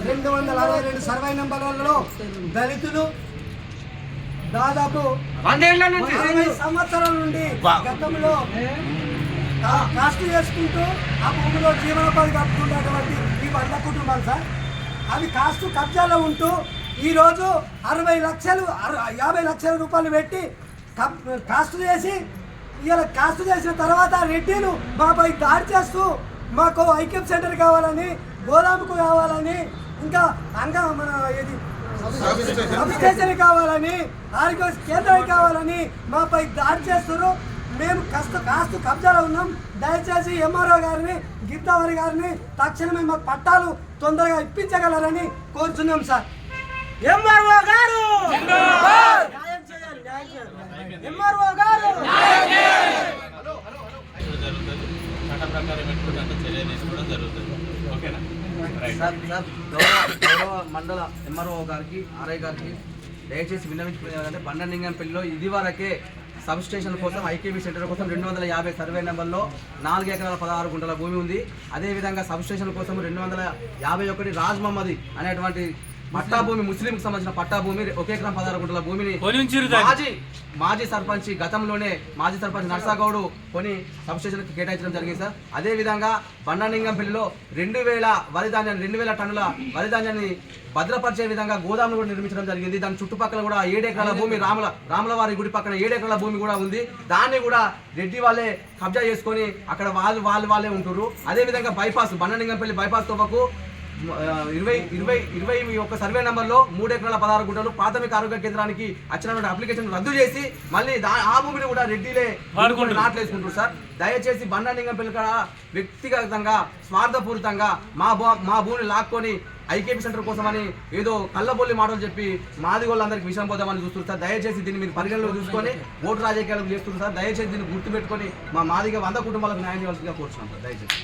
262 survey నంబర్లలో దళితులు దాదాపు 60 సంవత్సరాల నుండి గతంలో కాస్ట్ చేసుకుంటూ ఆ భూమిలో జీవనోపాధి కట్టుకుంటున్నటువంటి ఈ 100 కుటుంబాలు సార్, అవి కాస్ట్ కబ్జాలో ఉంటూ ఈరోజు 50 లక్షల రూపాయలు పెట్టి కాస్ట్ చేసి ఇలా కాస్ట్ చేసిన తర్వాత రెడ్డిలు మాపై దాడి చేస్తూ మాకు ఐక్యం సెంటర్ కావాలని, గోదాముకు కావాలని, ఇంకా మన ఇది సబ్ స్టేషన్ కావాలని, ఆరోగ్య కేంద్రానికి కావాలని మాపై దాడి చేస్తారు. మేము కాస్త కబ్జాలో ఉన్నాం. దయచేసి ఎంఆర్ఓ గారిని, గిద్దావరి గారిని తక్షణమే మాకు పట్టాలు తొందరగా ఇప్పించగలరని కోరుతున్నాం సార్. ఎంఆర్ఓ గారు ఎంఆర్ఓ గారు చట్ట ప్రకారం పెట్టుకుంటే చర్య తీసుకోవడం జరుగుతుంది. ఓకేనా సార్? గౌరవ మండల ఎంఆర్ఓ గారికి, ఆర్ఐ గారికి దయచేసి విన్నవించుకునేదంటే బండలింగంపల్లిలో ఇదివరకే సబ్ స్టేషన్ కోసం, ఐకేబీ సెంటర్ కోసం 250 సర్వే నెంబర్లో 4 ఎకరాల 16 గుంటల భూమి ఉంది. అదేవిధంగా సబ్ స్టేషన్ కోసం 251 రాజ్ మహమ్మది అనేటువంటి పట్టా భూమి, ముస్లింకి సంబంధించిన పట్టా భూమి 1 ఎకరం 16 గుంటల భూమిని మాజీ సర్పంచ్, గతంలోనే మాజీ సర్పంచ్ నర్సాగౌడు కొని సబ్ స్టేషన్కి కేటాయించడం జరిగింది సార్. అదేవిధంగా బండలింగంపల్లిలో 2000 టన్నుల వరిధాన్యాన్ని భద్రపరిచే విధంగా గోదాములు కూడా నిర్మించడం జరిగింది. దాని చుట్టుపక్కల కూడా 7 ఎకరాల భూమి, రాములవారి గుడి పక్కన 7 ఎకరాల భూమి కూడా ఉంది. దాన్ని కూడా రెడ్డి వాళ్ళే కబ్జా చేసుకొని అక్కడ వాళ్ళే ఉంటున్నారు. అదేవిధంగా బైపాస్, బండలింగంపల్లి బైపాస్ తోపకు 21 సర్వే నెంబర్లో 3 ఎకరాల 16 గుంటలు ప్రాథమిక ఆరోగ్య కేంద్రానికి వచ్చినటువంటి అప్లికేషన్ రద్దు చేసి మళ్ళీ ఆ భూమిని కూడా రెడ్డిలే నాట్లేసుకుంటారు సార్. దయచేసి బండలింగంపల్లి కూడా వ్యక్తిగతంగా స్వార్థపూరితంగా మా భూమిని లాక్కొని ఐకేపీ సెంటర్ కోసమని ఏదో కళ్ళబొల్లి మాటలు చెప్పి మాదిగోళ్ళందరికీ విషయం పోదామని చూస్తున్నారు సార్. దయచేసి దీన్ని మీరు పరిగణలో చూసుకొని ఓటు రాజకీయాలకు చేస్తున్నారు సార్. దయచేసి దీన్ని గుర్తుపెట్టుకొని మా మాదిగ 100 కుటుంబాలకు న్యాయం చేయాల్సిందిగా కోరుతున్నాం సార్. దయచేసి